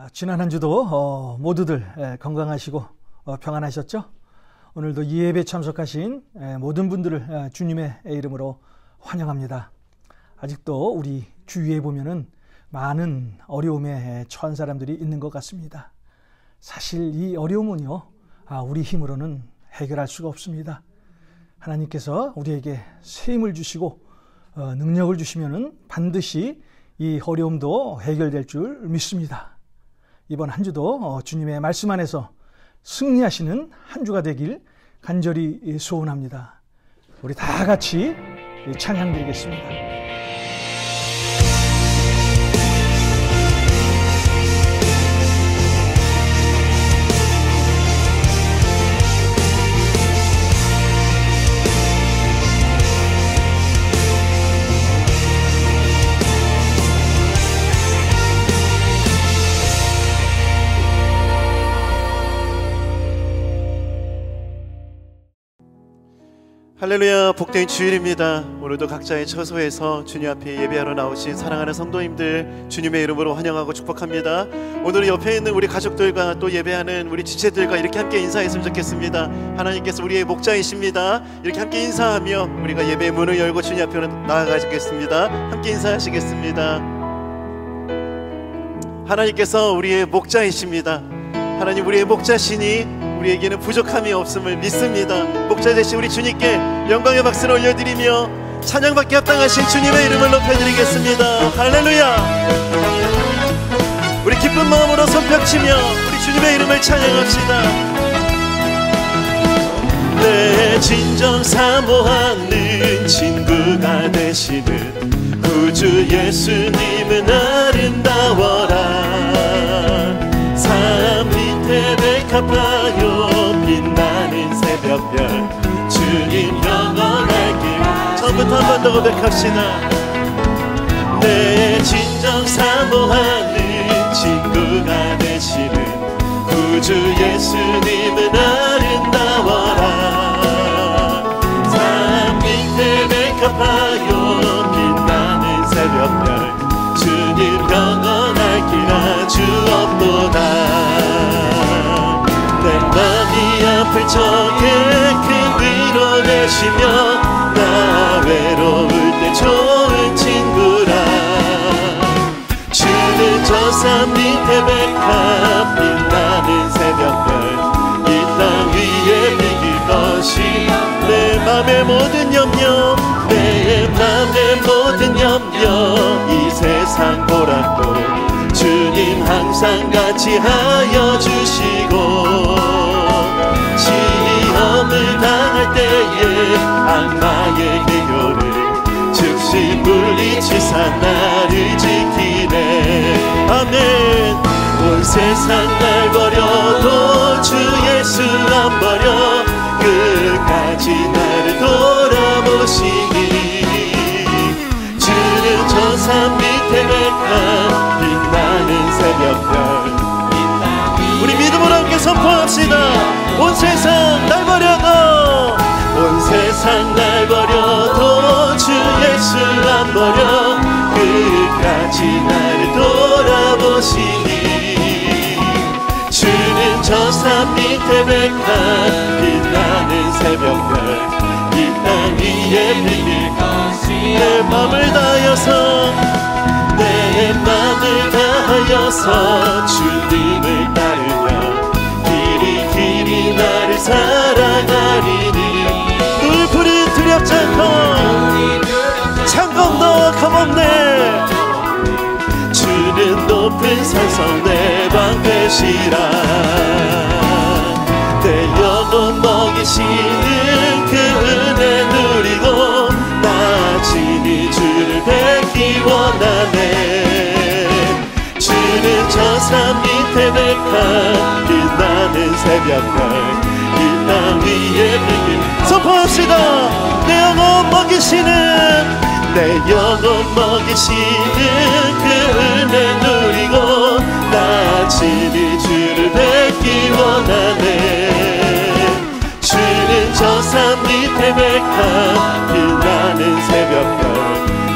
지난 한 주도 모두들 건강하시고 평안하셨죠? 오늘도 이 예배에 참석하신 모든 분들을 주님의 이름으로 환영합니다. 아직도 우리 주위에 보면은 많은 어려움에 처한 사람들이 있는 것 같습니다. 사실 이 어려움은요, 우리 힘으로는 해결할 수가 없습니다. 하나님께서 우리에게 새 힘을 주시고 능력을 주시면은 반드시 이 어려움도 해결될 줄 믿습니다. 이번 한 주도 주님의 말씀 안에서 승리하시는 한 주가 되길 간절히 소원합니다. 우리 다 같이 찬양 드리겠습니다. 할렐루야, 복된 주일입니다. 오늘도 각자의 처소에서 주님 앞에 예배하러 나오신 사랑하는 성도님들 주님의 이름으로 환영하고 축복합니다. 오늘 옆에 있는 우리 가족들과 또 예배하는 우리 지체들과 이렇게 함께 인사했으면 좋겠습니다. 하나님께서 우리의 목자이십니다. 이렇게 함께 인사하며 우리가 예배의 문을 열고 주님 앞으로 나아가겠습니다. 함께 인사하시겠습니다. 하나님께서 우리의 목자이십니다. 하나님, 우리의 목자시니 우리에게는 부족함이 없음을 믿습니다. 목자 되신 우리 주님께 영광의 박수를 올려드리며 찬양받기 합당하신 주님의 이름을 높여드리겠습니다. 할렐루야. 우리 기쁜 마음으로 손뼉치며 우리 주님의 이름을 찬양합시다. 내 진정 사모하는 친구가 되시는 구주 예수님은 아름다워라. 삶 밑에 백합하여 빛나는 새벽별 주님 영원할 길. 처음부터 한 번 더 고백합시다. 내 진정 사모하는 친구가 되시는 구주 예수님은 아름다워라. 삶 밑에 백합하여 빛나는 새벽별 주님 영원할 길 아주 없도다. 내 맘이 아플 적에 큰 위로 되시며 나 외로울 때 좋은 친구라. 주는 저 산 밑에 백합 빛나는 새벽별 이 땅 위에 비길 것이 내 맘의 모든 염려 내 맘의 모든 염려 이 세상 보라고 주님 항상 같이 하여 주시고 시험을 당할 때에 악마의 계교를 즉시 물리치사 나를 지키네. 아멘. 온 세상 날 버려도 주 예수 안 버려 끝까지 나를 돌아보시니 주는 저 산 밑에 백합 빛나는 새벽별. 우리 믿음으로 함께 선포합시다. 온 세상 날 버려도 온 세상 날 버려도 주 예수 안 버려 끝까지 나를 돌아보시니 주는 저 산 밑에 백합 빛나는 새벽별 이 땅 위에 비길 것이 내 맘을 다하여서 내 맘을 다하여서 주님을 따르며 길이 길이 나를 사랑하리니 울풀이 두렵지 않고 창 건너 겁없네. 주는 높은 산성 내 방 되시라. 내 영혼 먹이시는 그 은혜 누리고 나 친히 주를 뵙기 원하네. 주는 저 산 밑에 백합 빛나는 새벽별 이 땅 위에 비길. 선포합시다. 내 영혼 먹이시는 내 영혼 먹이시는 그 은혜 누리고 나 친히 주를 뵙기 원하네. 주는 저 산 밑에 백합 빛나는 새벽별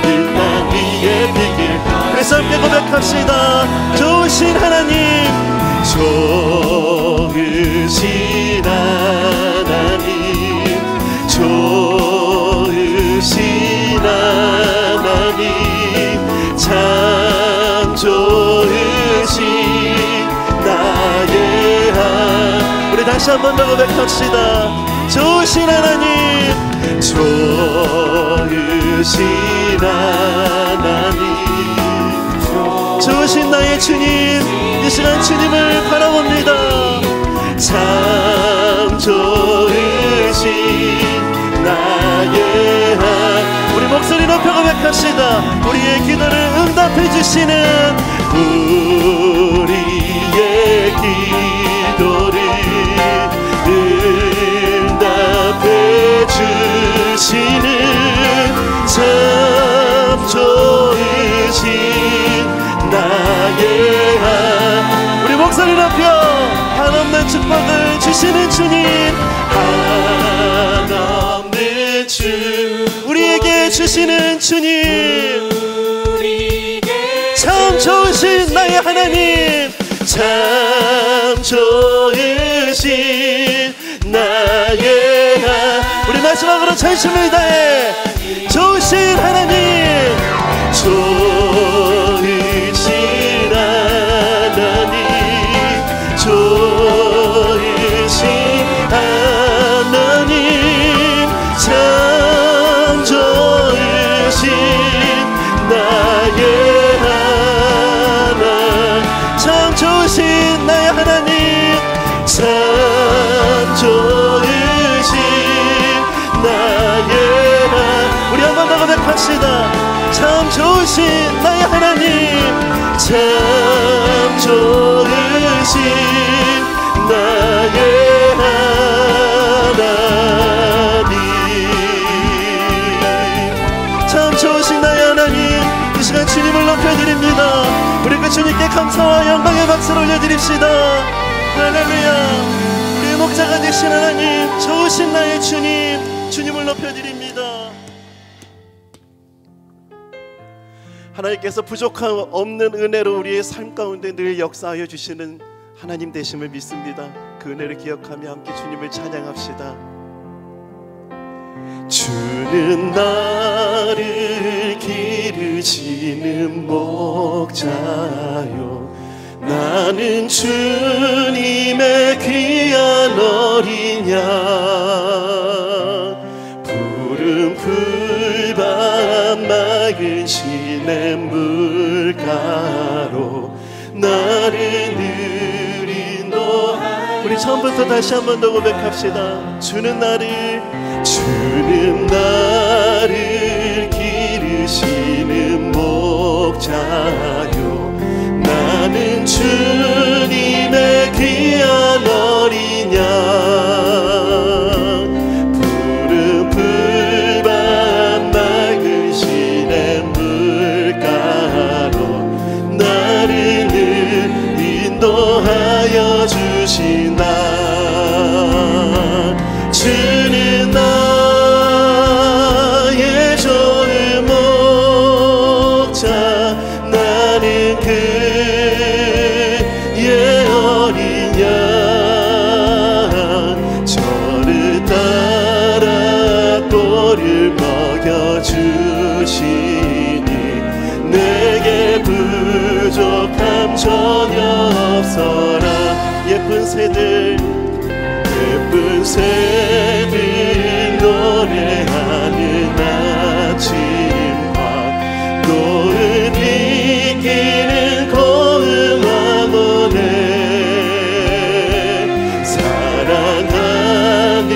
이 땅 위에 비길. 그래서 다 함께 고백합시다. 좋으신 하나님, 좋으신 하나님, 좋으신 하나님, 참 좋으신 나의 하나님. 우리 다시 한 번 더 고백합시다. 좋으신 하나님, 좋으신 하나님, 좋으신 나의 주님, 이 시간 주님을 바라봅니다. 참 좋으신 나의 하나님. 우리 목소리 높여 고백합시다. 우리의 기도를 응답해 주시는, 우리의 기도를 응답해 주시는 참 좋으신 나의 하나님. 우리 목소리 높여 한없는 축복을 주시는 주님, 한없는 주, 우리에게 주시는 주님, 참 좋으신 나의 하나님, 참 좋으신 나의 하나님. 우리 마지막으로 전심을 다해 좋으신 하나님, 좋으신 하나님, 좋으신 하나님, 참 좋으신 나의 하나님, 참 좋으신 나의 하나님, 참 좋으신 나의 하나님. 우리 한 번 더 고백합시다. 참 좋으신 나의 하나님, 참 좋으신 나의 하나님, 참 좋으신 나의 하나님. 이 시간 주님을 높여드립니다. 우리 그 주님께 감사와 영광의 박수를 올려드립시다. 할렐루야. 우리의 목자가 되신 하나님, 좋으신 나의 주님, 주님을 높여드립니다. 하나님께서 부족함 없는 은혜로 우리의 삶 가운데 늘 역사하여 주시는 하나님 되심을 믿습니다. 그 은혜를 기억하며 함께 주님을 찬양합시다. 주는 나를 기르시는 목자요, 나는 주님의 귀한 어린 양, 푸른 풀밭 맑은 시냇물가로 나를 늘 인도하여. 우리 처음부터 다시 한 번 더 고백합시다. 주는 나를 기르시는 목자요, 나는 주님의 귀한 어린 양, 푸른 풀밭 맑은 시냇물가로 나를 늘 인도하여 주신다. 주는 나의 좋은 목자, 나는 그의 어린 양, 저를 따라 꼴을 먹여주시니 내게 부족함 전혀 없어라. 예쁜 새들 노래하는 아침과 노을 비키는 고운 황혼에 사랑하는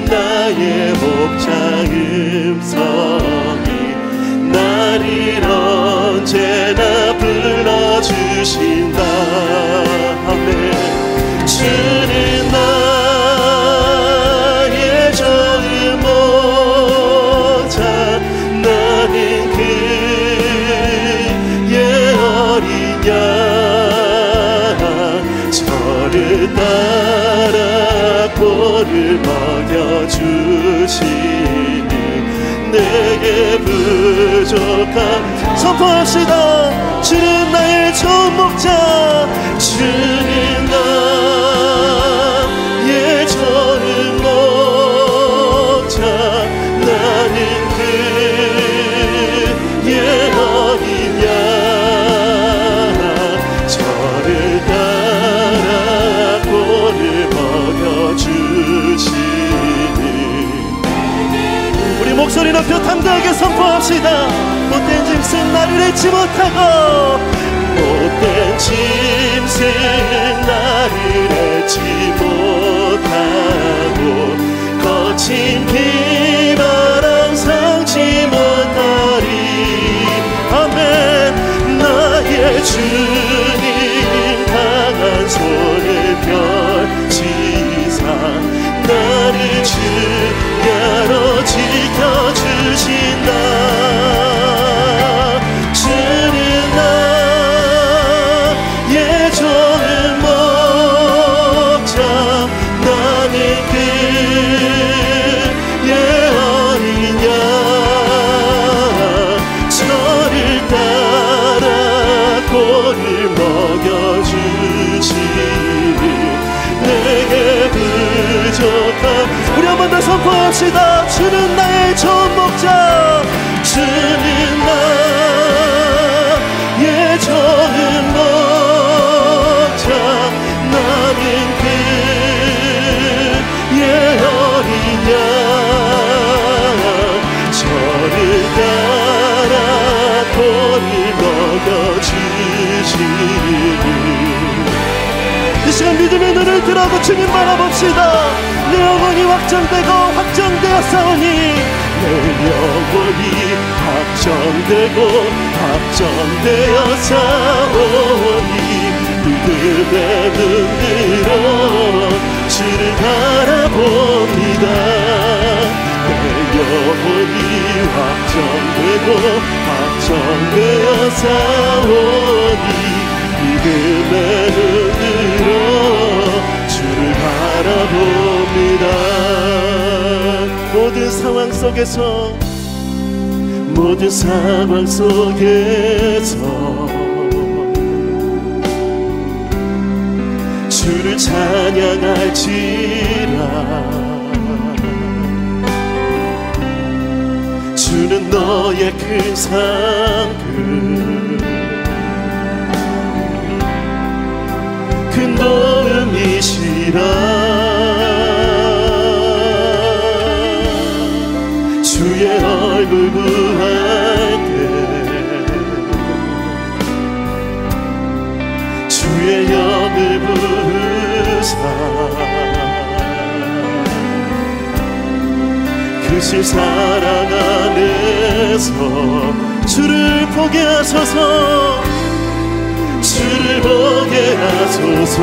나의 목자 음성이 나를 언제나 불러주신다. 아멘. 주는 나의 좋은 목자, 나는 그의 어린 양, 저를 따라 꼴을 먹여주시니 내게 부족함. 선포합시다. 주는 나의 좋은 목자, 주는 나의 좋은 목자, 나는 그의 어린 양, 저를 따라 꼴을 먹여주시니. 우리 목소리 높여 담대하게 선포합시다. 못된 짐승 나를 잊지 못하고, 못된 짐승 나를 잊지 못하고, 거친 비바람 상치 못하리. 아멘. 나의 주님 강한 손을 펼치사 나를 주야로 지켜주신다. 주는 나의 좋은 목자, 나는 그의 어린 양, 저를 따라 꼴을 먹여주시니 내게 부족함. 우리 한 번 더 선포합시다. 주는 나의 좋은 목자, 주는 나의 좋은 목자, 나는 그의 어린 양, 저를 따라 꼴을 먹여주시니. 이 시간 믿음의 눈을 들어고 주님 바라봅시다. 내 영혼이 확정되고 확정되었사오니, 내 영혼이 확정되고 확정되었사오니, 믿음의 눈으로 주를 바라봅니다. 내 영혼이 확정되고 확정되었사오니, 믿음의 눈으로 주를 바라봅니다. 모든 상황 속에서, 모든 상황 속에서 주를 찬양할지라. 주는 너의 큰 상급, 큰 도움이시라. 주의 얼굴 구할 때 주의 영을 부으사 크신 사랑 안에서 주를 보게 하소서. 주를 보게 하소서.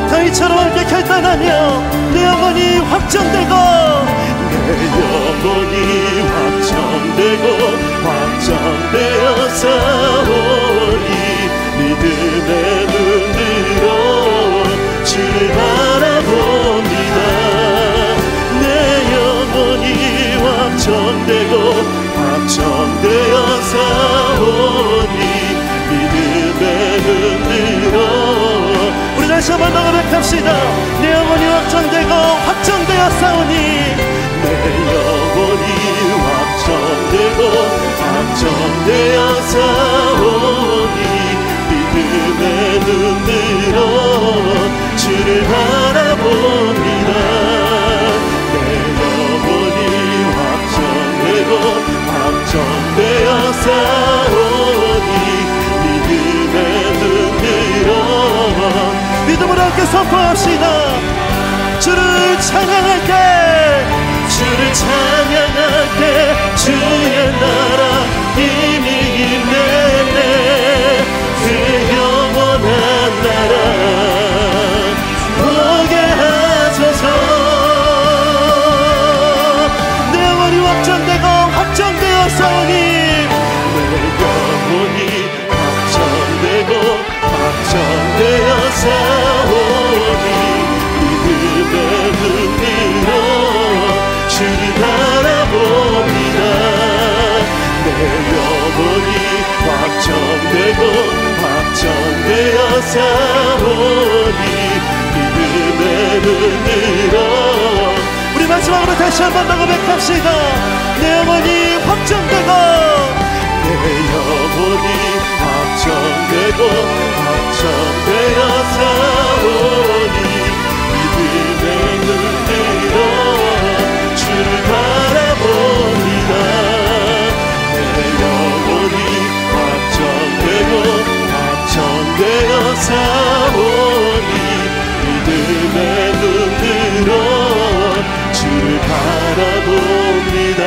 다윗처럼 함께 결단하며 내 영혼이 확정되고, 내 영혼이 확정되고 확정되었사오니, 믿음의 눈으로 주를 바라봅니다. 내 영혼이 확정되고 확정되었사오니, 믿음의 눈으로. 우리 다시 한번 더 고백합시다. 내 영혼이 확정되고 확정되었사오니, 내 영혼이 확정되고 확정되었사오니, 믿음의 눈으로 주를 바라봅니다. 내 영혼이 확정되고 확정되었사오니, 믿음의 눈으로. 믿음으로 함께 선포합시다. 주를 찬양할 때, 주를 찬양할 때 주의 나라 이미 임했네. 그 영원한 나라 보게 하소서. 내 영혼이 확정되고 확정되었사오니, 내 영혼이 확정되고 확정되었사오니, 믿음의 눈으로 주를 바라 확정되고 확정되어 싸우니 믿음의 눈으로. 우리 마지막으로 다시 한번 고백합시다. 내 영혼이 확정되고 내 영혼이 확정되고 확정되어 싸우니 믿음의 눈으로 주를 바라봅니다. 내 영혼이 확정되고 확정되어 싸우니 믿음의 눈으로 주를 바라봅니다.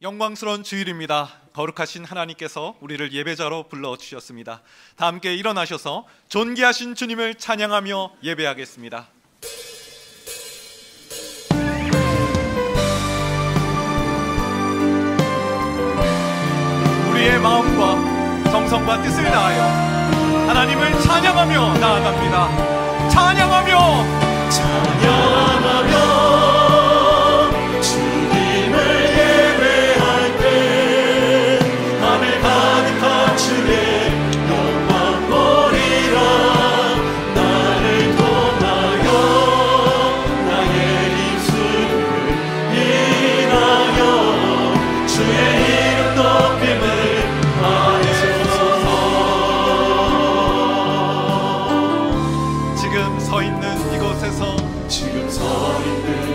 영광스러운 주일입니다. 거룩하신 하나님께서 우리를 예배자로 불러주셨습니다. 다 함께 일어나셔서 존귀하신 주님을 찬양하며 예배하겠습니다. 우리의 마음과 정성과 뜻을 다하여 하나님을 찬양하며 나아갑니다. 찬양하며 주님을 예배할 때 하늘 가득한 주의 영광 보리라. 나를 통하여 나의 입술을 인하여 주의 이름 높임을 하소서. 지금 서 있는 이곳에서 지금 서 있는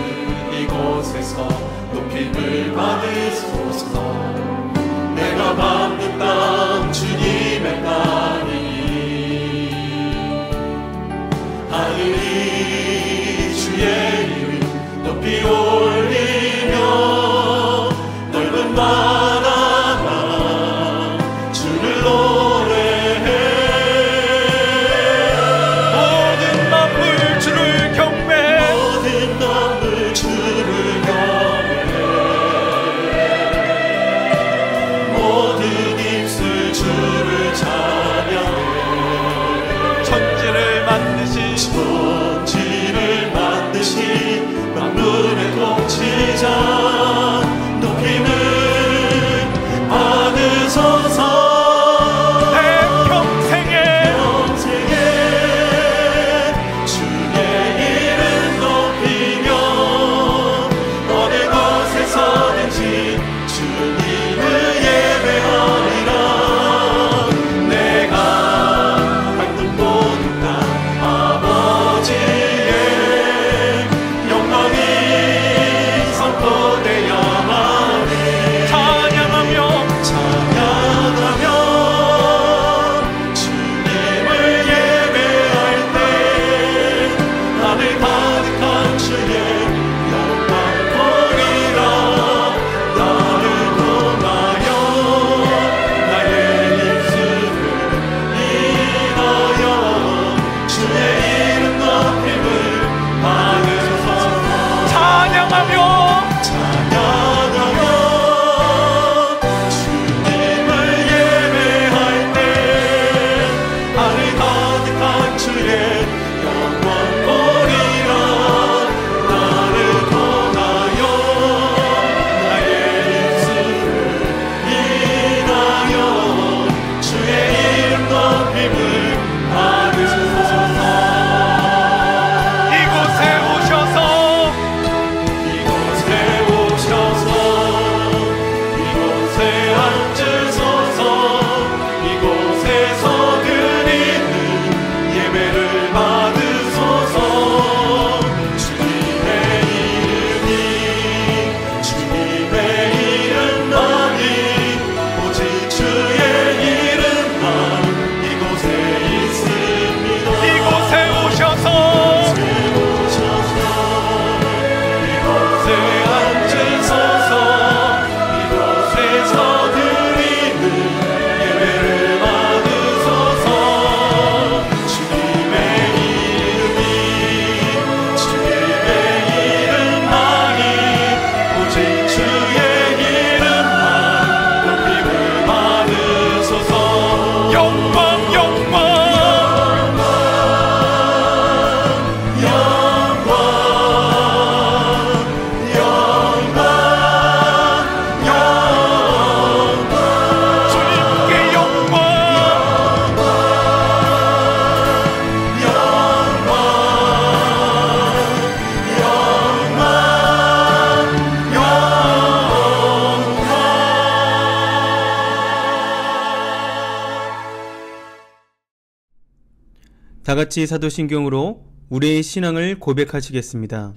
다같이 사도신경으로 우리의 신앙을 고백하시겠습니다.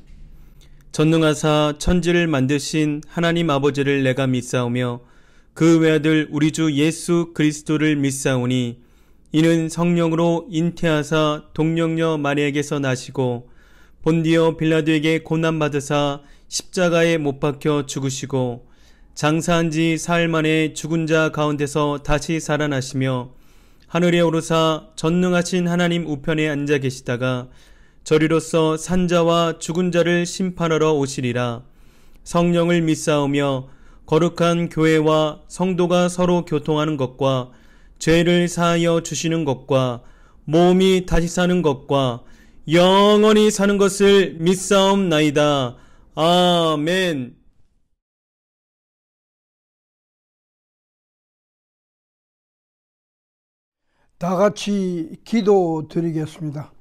전능하사 천지를 만드신 하나님 아버지를 내가 믿사오며 그 외아들 우리 주 예수 그리스도를 믿사오니 이는 성령으로 잉태하사 동령녀 마리아에게서 나시고 본디오 빌라도에게 고난받으사 십자가에 못 박혀 죽으시고 장사한 지 사흘 만에 죽은 자 가운데서 다시 살아나시며 하늘에 오르사 전능하신 하나님 우편에 앉아 계시다가 저리로서 산자와 죽은 자를 심판하러 오시리라. 성령을 믿사오며 거룩한 교회와 성도가 서로 교통하는 것과 죄를 사하여 주시는 것과 몸이 다시 사는 것과 영원히 사는 것을 믿사옵나이다. 아멘. 다 같이 기도드리겠습니다.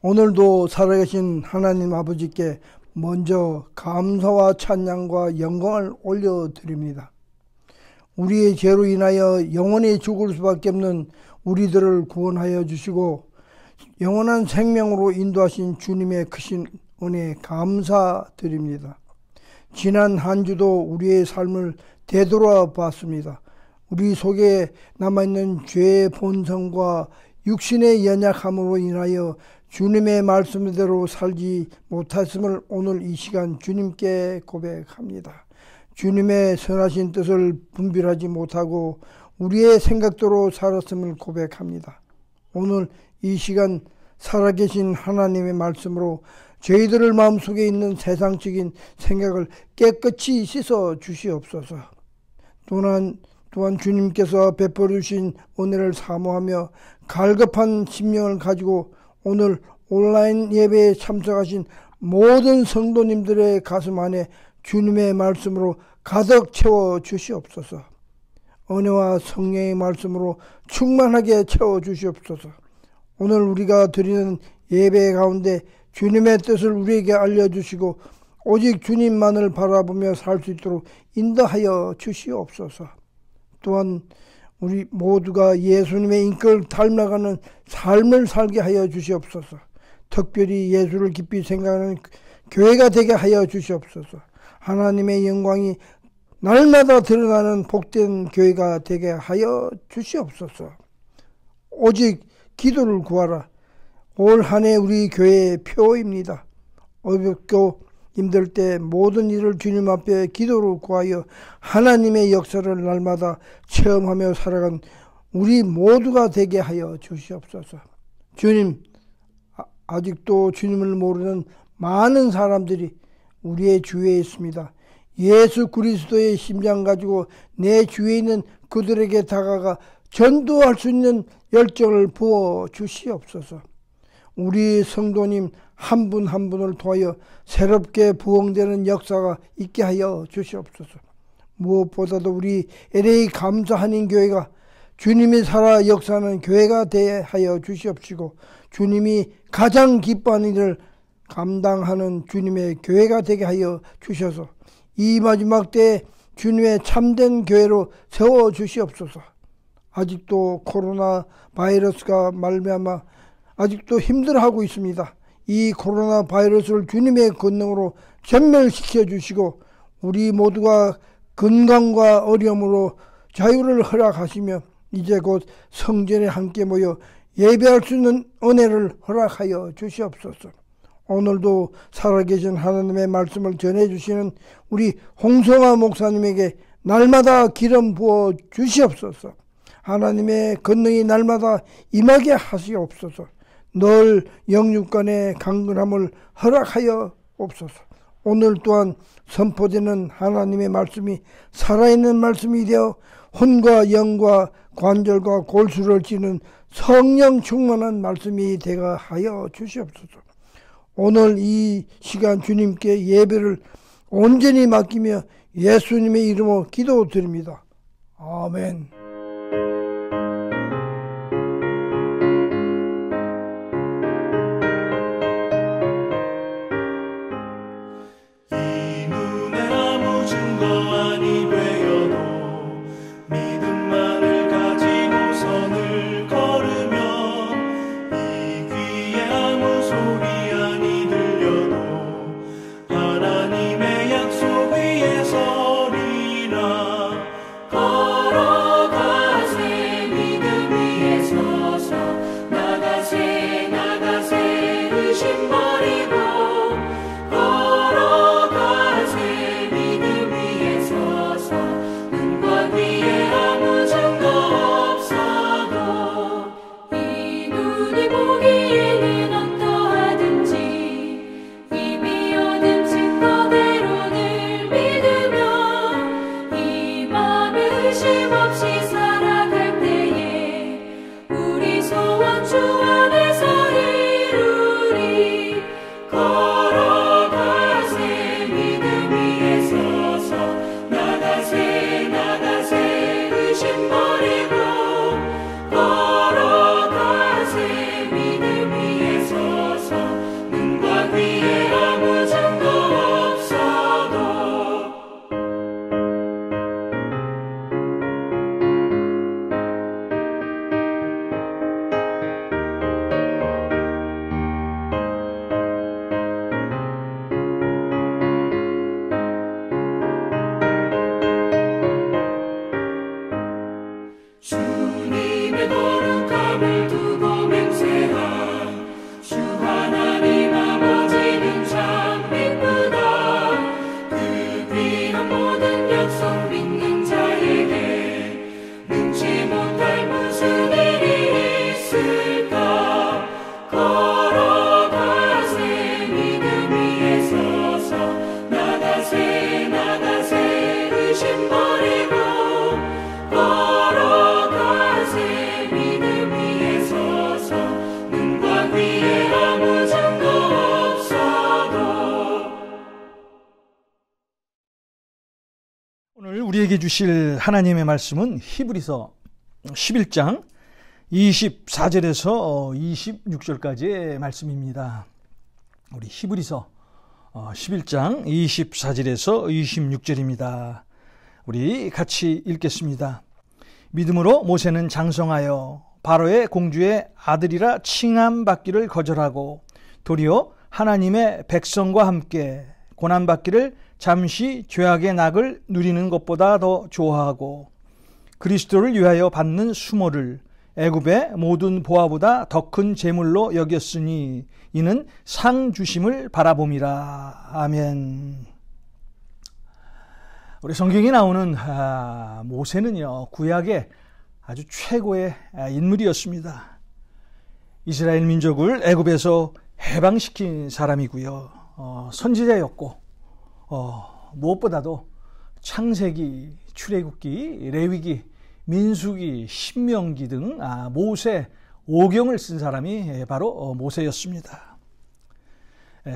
오늘도 살아계신 하나님 아버지께 먼저 감사와 찬양과 영광을 올려드립니다. 우리의 죄로 인하여 영원히 죽을 수밖에 없는 우리들을 구원하여 주시고 영원한 생명으로 인도하신 주님의 크신 은혜에 감사드립니다. 지난 한 주도 우리의 삶을 되돌아 봤습니다. 우리 속에 남아있는 죄의 본성과 육신의 연약함으로 인하여 주님의 말씀대로 살지 못했음을 오늘 이 시간 주님께 고백합니다. 주님의 선하신 뜻을 분별하지 못하고 우리의 생각대로 살았음을 고백합니다. 오늘 이 시간 살아계신 하나님의 말씀으로 저희들의 마음속에 있는 세상적인 생각을 깨끗이 씻어 주시옵소서. 또한 주님께서 베풀어 주신 은혜를 사모하며 갈급한 심령을 가지고 오늘 온라인 예배에 참석하신 모든 성도님들의 가슴 안에 주님의 말씀으로 가득 채워 주시옵소서. 은혜와 성령의 말씀으로 충만하게 채워 주시옵소서. 오늘 우리가 드리는 예배 가운데 주님의 뜻을 우리에게 알려주시고 오직 주님만을 바라보며 살 수 있도록 인도하여 주시옵소서. 또한 우리 모두가 예수님의 인격을 닮아가는 삶을 살게 하여 주시옵소서. 특별히 예수를 깊이 생각하는 교회가 되게 하여 주시옵소서. 하나님의 영광이 날마다 드러나는 복된 교회가 되게 하여 주시옵소서. 오직 기도를 구하라. 올 한 해 우리 교회의 표입니다. 어렵고 힘들 때 모든 일을 주님 앞에 기도로 구하여 하나님의 역사를 날마다 체험하며 살아간 우리 모두가 되게 하여 주시옵소서. 주님, 아직도 주님을 모르는 많은 사람들이 우리의 주위에 있습니다. 예수 그리스도의 심장 가지고 내 주위에 있는 그들에게 다가가 전도할 수 있는 열정을 부어 주시옵소서. 우리 성도님 한 분 한 분을 통하여 새롭게 부흥되는 역사가 있게 하여 주시옵소서. 무엇보다도 우리 LA 감사하는 교회가 주님이 살아 역사하는 교회가 되게 하여 주시옵시고 주님이 가장 기뻐하는 일을 감당하는 주님의 교회가 되게 하여 주셔서 이 마지막 때에 주님의 참된 교회로 세워 주시옵소서. 아직도 코로나 바이러스가 말미암아 아직도 힘들어하고 있습니다. 이 코로나 바이러스를 주님의 권능으로 전멸시켜 주시고 우리 모두가 건강과 어려움으로 자유를 허락하시며 이제 곧 성전에 함께 모여 예배할 수 있는 은혜를 허락하여 주시옵소서. 오늘도 살아계신 하나님의 말씀을 전해주시는 우리 홍성화 목사님에게 날마다 기름 부어 주시옵소서. 하나님의 권능이 날마다 임하게 하시옵소서. 늘 영육간의 강건함을 허락하여 옵소서. 오늘 또한 선포되는 하나님의 말씀이 살아있는 말씀이 되어 혼과 영과 관절과 골수를 찌는 성령 충만한 말씀이 되게 하여 주시옵소서. 오늘 이 시간 주님께 예배를 온전히 맡기며 예수님의 이름으로 기도드립니다. 아멘. 믿음만을 가지고 선을 걸으면 이 우리에게 주실 하나님의 말씀은 히브리서 11장 24절에서 26절까지의 말씀입니다. 우리 히브리서 11장 24절에서 26절입니다. 우리 같이 읽겠습니다. 믿음으로 모세는 장성하여 바로의 공주의 아들이라 칭함받기를 거절하고 도리어 하나님의 백성과 함께 고난받기를 잠시 죄악의 낙을 누리는 것보다 더 좋아하고 그리스도를 위하여 받는 수모를 애굽의 모든 보화보다 더 큰 재물로 여겼으니 이는 상 주심을 바라봄이라. 아멘. 우리 성경에 나오는 모세는요, 구약의 아주 최고의 인물이었습니다. 이스라엘 민족을 애굽에서 해방시킨 사람이고요. 선지자였고 무엇보다도 창세기, 출애굽기, 레위기, 민수기, 신명기 등 모세 5경을 쓴 사람이 바로 모세였습니다.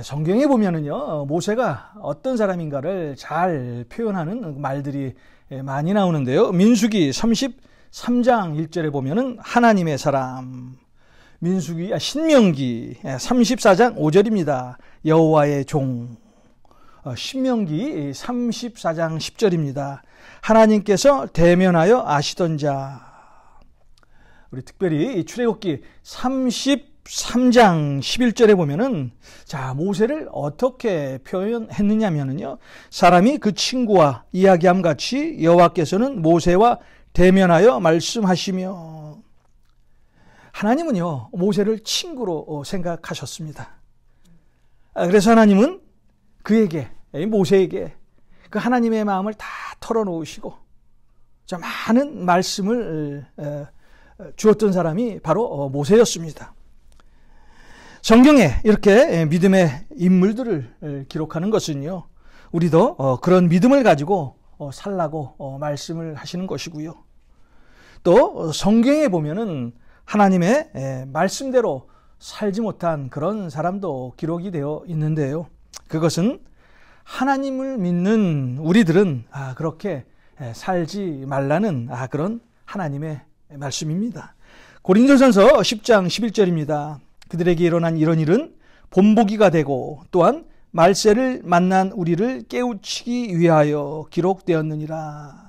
성경에 보면은요, 모세가 어떤 사람인가를 잘 표현하는 말들이 많이 나오는데요. 민수기 33장 1절에 보면은 하나님의 사람, 신명기 34장 5절입니다. 여호와의 종. 신명기 34장 10절입니다. 하나님께서 대면하여 아시던 자. 우리 특별히 출애굽기 33장 11절에 보면은 모세를 어떻게 표현했느냐면요, 사람이 그 친구와 이야기함 같이 여호와께서는 모세와 대면하여 말씀하시며. 하나님은요, 모세를 친구로 생각하셨습니다. 그래서 하나님은 그에게, 모세에게 그 하나님의 마음을 다 털어놓으시고 많은 말씀을 주었던 사람이 바로 모세였습니다. 성경에 이렇게 믿음의 인물들을 기록하는 것은요, 우리도 그런 믿음을 가지고 살라고 말씀을 하시는 것이고요. 또 성경에 보면은 하나님의 말씀대로 살지 못한 그런 사람도 기록이 되어 있는데요. 그것은 하나님을 믿는 우리들은 그렇게 살지 말라는 그런 하나님의 말씀입니다. 고린도전서 10장 11절입니다. 그들에게 일어난 이런 일은 본보기가 되고 또한 말세를 만난 우리를 깨우치기 위하여 기록되었느니라.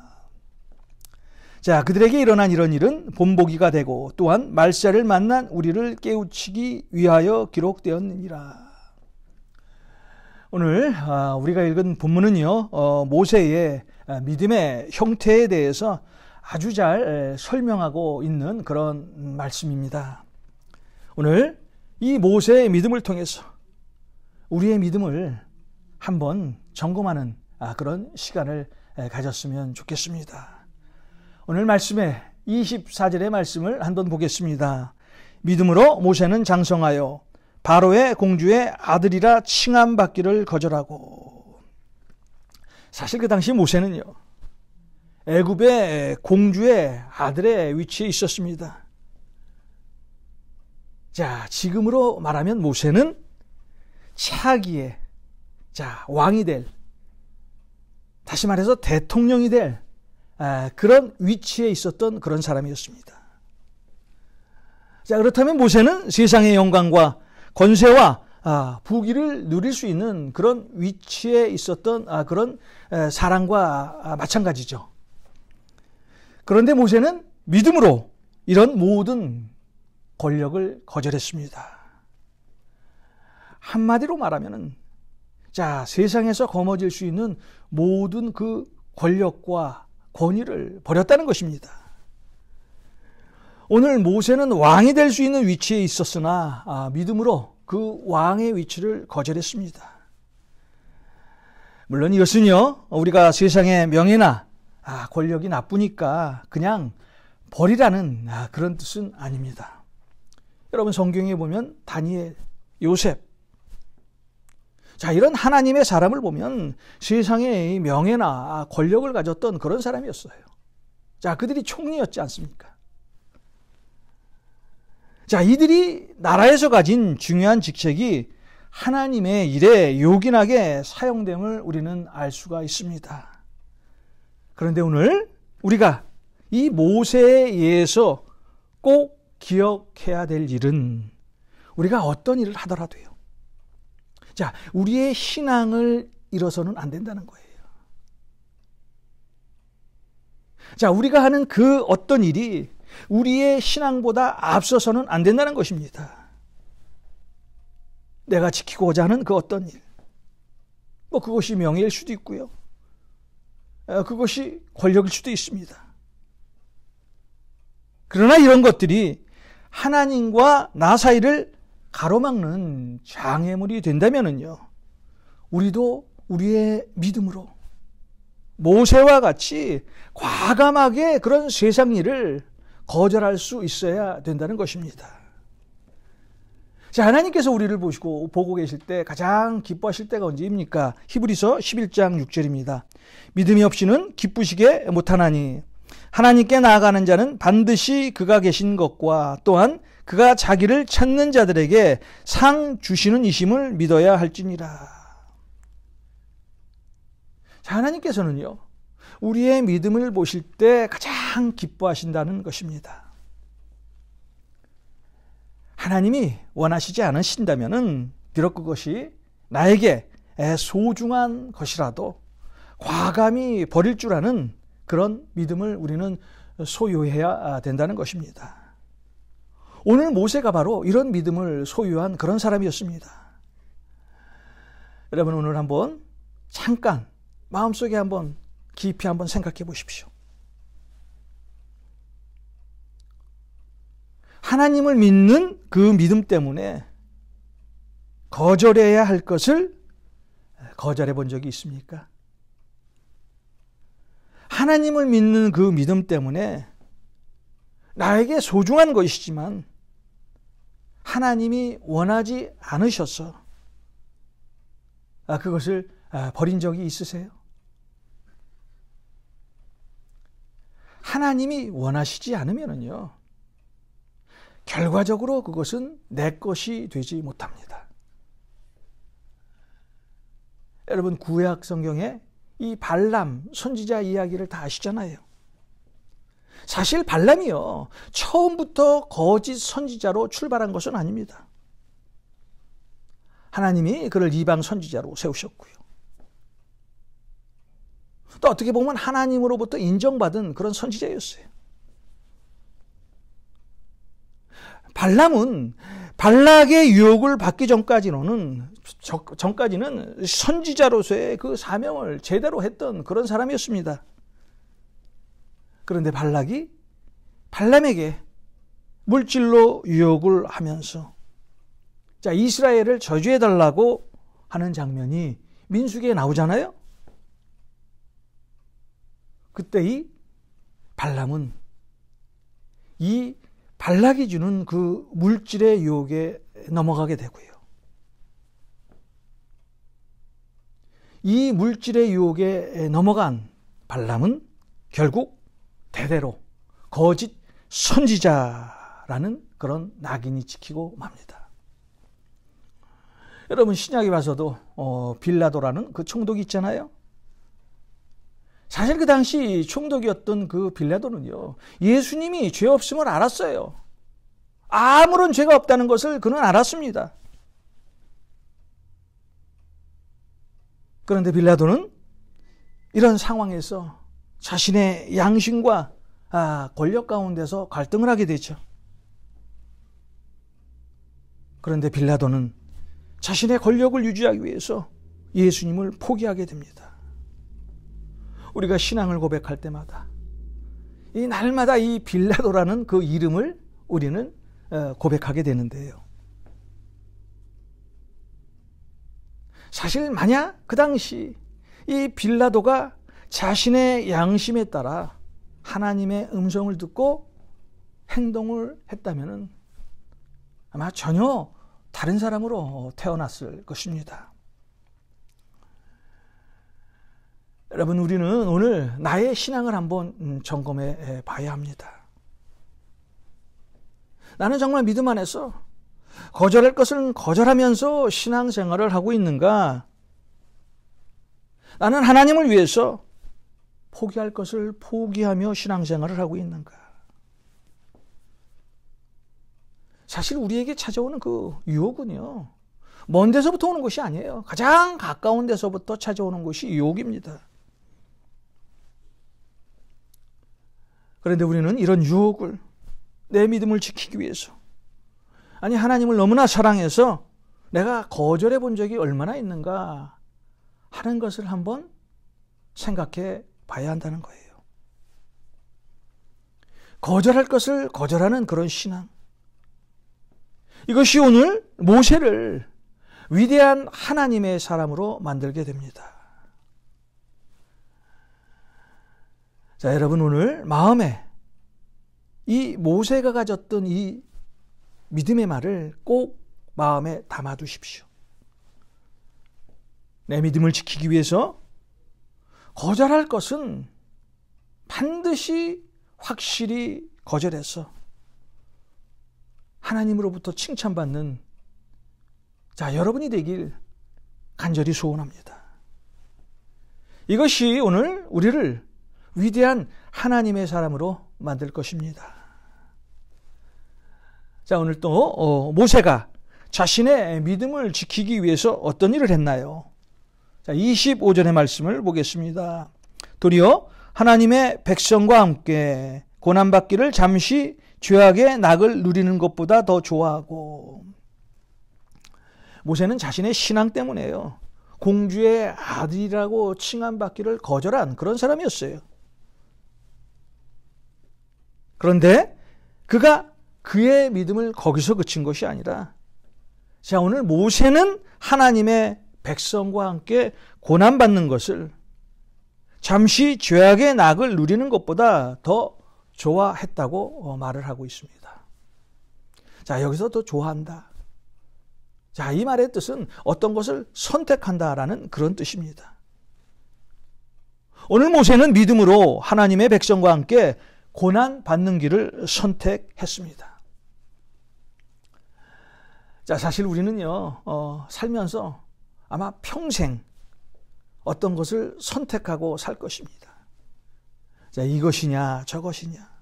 그들에게 일어난 이런 일은 본보기가 되고 또한 말세를 만난 우리를 깨우치기 위하여 기록되었느니라. 오늘 우리가 읽은 본문은요, 모세의 믿음의 형태에 대해서 아주 잘 설명하고 있는 그런 말씀입니다. 오늘 이 모세의 믿음을 통해서 우리의 믿음을 한번 점검하는 그런 시간을 가졌으면 좋겠습니다. 오늘 말씀의 24절의 말씀을 한번 보겠습니다. 믿음으로 모세는 장성하여 바로의 공주의 아들이라 칭함받기를 거절하고. 사실 그 당시 모세는요, 애굽의 공주의 아들의 위치에 있었습니다. 지금으로 말하면 모세는 차기의 왕이 될, 다시 말해서 대통령이 될 그런 위치에 있었던 그런 사람이었습니다. 그렇다면 모세는 세상의 영광과 권세와 부귀를 누릴 수 있는 그런 위치에 있었던 그런 사람과 마찬가지죠. 그런데 모세는 믿음으로 이런 모든 권력을 거절했습니다. 한마디로 말하면은 세상에서 거머쥘 수 있는 모든 그 권력과 권위를 버렸다는 것입니다. 오늘 모세는 왕이 될 수 있는 위치에 있었으나 믿음으로 그 왕의 위치를 거절했습니다. 물론 이것은요, 우리가 세상의 명예나 권력이 나쁘니까 그냥 버리라는 그런 뜻은 아닙니다. 여러분 성경에 보면 다니엘, 요셉, 이런 하나님의 사람을 보면 세상의 명예나 권력을 가졌던 그런 사람이었어요. 그들이 총리였지 않습니까? 이들이 나라에서 가진 중요한 직책이 하나님의 일에 요긴하게 사용됨을 우리는 알 수가 있습니다. 그런데 오늘 우리가 이 모세에 의해서 꼭 기억해야 될 일은 우리가 어떤 일을 하더라도요. 자, 우리의 신앙을 잃어서는 안 된다는 거예요. 자, 우리가 하는 그 어떤 일이 우리의 신앙보다 앞서서는 안 된다는 것입니다. 내가 지키고자 하는 그 어떤 일. 그것이 명예일 수도 있고요. 그것이 권력일 수도 있습니다. 그러나 이런 것들이 하나님과 나 사이를 가로막는 장애물이 된다면요, 우리도 우리의 믿음으로 모세와 같이 과감하게 그런 세상 일을 거절할 수 있어야 된다는 것입니다. 자, 하나님께서 우리를 보고 계실 때 가장 기뻐하실 때가 언제입니까? 히브리서 11장 6절입니다. 믿음이 없이는 기쁘시게 못하나니 하나님께 나아가는 자는 반드시 그가 계신 것과 또한 그가 자기를 찾는 자들에게 상 주시는 이심을 믿어야 할지니라. 자, 하나님께서는요, 우리의 믿음을 보실 때 가장 기뻐하신다는 것입니다. 하나님이 원하시지 않으신다면은 비록 그것이 나에게 소중한 것이라도 과감히 버릴 줄 아는 그런 믿음을 우리는 소유해야 된다는 것입니다. 오늘 모세가 바로 이런 믿음을 소유한 그런 사람이었습니다. 여러분, 오늘 한번 잠깐 마음속에 한번 깊이 한번 생각해 보십시오. 하나님을 믿는 그 믿음 때문에 거절해야 할 것을 거절해 본 적이 있습니까? 하나님을 믿는 그 믿음 때문에 나에게 소중한 것이지만 하나님이 원하지 않으셔서 그것을 버린 적이 있으세요? 하나님이 원하시지 않으면요, 결과적으로 그것은 내 것이 되지 못합니다. 여러분, 구약 성경에 이 발람 선지자 이야기를 다 아시잖아요. 사실 발람이요, 처음부터 거짓 선지자로 출발한 것은 아닙니다. 하나님이 그를 이방 선지자로 세우셨고요. 또 어떻게 보면 하나님으로부터 인정받은 그런 선지자였어요. 발람은 발락의 유혹을 받기 전까지는 선지자로서의 그 사명을 제대로 했던 그런 사람이었습니다. 그런데 발락이 발람에게 물질로 유혹을 하면서 이스라엘을 저주해달라고 하는 장면이 민수기에 나오잖아요. 그때 이 발람은 이 발락이 주는 그 물질의 유혹에 넘어가게 되고요. 이 물질의 유혹에 넘어간 발람은 결국 대대로 거짓 선지자라는 그런 낙인이 찍히고 맙니다. 여러분, 신약에 와서도 빌라도라는 그 총독이 있잖아요. 사실 그 당시 총독이었던 그 빌라도는요, 예수님이 죄 없음을 알았어요. 아무런 죄가 없다는 것을 그는 알았습니다. 그런데 빌라도는 이런 상황에서 자신의 양심과 권력 가운데서 갈등을 하게 되죠. 그런데 빌라도는 자신의 권력을 유지하기 위해서 예수님을 포기하게 됩니다. 우리가 신앙을 고백할 때마다 이 날마다 이 빌라도라는 그 이름을 우리는 고백하게 되는데요. 사실 만약 그 당시 이 빌라도가 자신의 양심에 따라 하나님의 음성을 듣고 행동을 했다면 아마 전혀 다른 사람으로 태어났을 것입니다. 여러분, 우리는 오늘 나의 신앙을 한번 점검해 봐야 합니다. 나는 정말 믿음 안에서 거절할 것은 거절하면서 신앙생활을 하고 있는가? 나는 하나님을 위해서 포기할 것을 포기하며 신앙생활을 하고 있는가? 사실 우리에게 찾아오는 그 유혹은요, 먼 데서부터 오는 것이 아니에요. 가장 가까운 데서부터 찾아오는 것이 유혹입니다. 그런데 우리는 이런 유혹을, 내 믿음을 지키기 위해서, 아니 하나님을 너무나 사랑해서 내가 거절해 본 적이 얼마나 있는가 하는 것을 한번 생각해 봐야 한다는 거예요. 거절할 것을 거절하는 그런 신앙, 이것이 오늘 모세를 위대한 하나님의 사람으로 만들게 됩니다. 자, 여러분 오늘 마음에 이 모세가 가졌던 이 믿음의 말을 꼭 마음에 담아두십시오. 내 믿음을 지키기 위해서 거절할 것은 반드시 확실히 거절해서 하나님으로부터 칭찬받는 자, 여러분이 되길 간절히 소원합니다. 이것이 오늘 우리를 위대한 하나님의 사람으로 만들 것입니다. 자, 오늘 또 모세가 자신의 믿음을 지키기 위해서 어떤 일을 했나요? 자, 25절의 말씀을 보겠습니다. 도리어 하나님의 백성과 함께 고난받기를 잠시 죄악의 낙을 누리는 것보다 더 좋아하고, 모세는 자신의 신앙 때문에요, 공주의 아들이라고 칭함받기를 거절한 그런 사람이었어요. 그런데 그가 그의 믿음을 거기서 그친 것이 아니라, 자, 오늘 모세는 하나님의 백성과 함께 고난받는 것을 잠시 죄악의 낙을 누리는 것보다 더 좋아했다고 말을 하고 있습니다. 자, 여기서 더 좋아한다. 자, 이 말의 뜻은 어떤 것을 선택한다라는 그런 뜻입니다. 오늘 모세는 믿음으로 하나님의 백성과 함께 고난받는 길을 선택했습니다. 자, 사실 우리는요, 살면서 아마 평생 어떤 것을 선택하고 살 것입니다. 자, 이것이냐 저것이냐.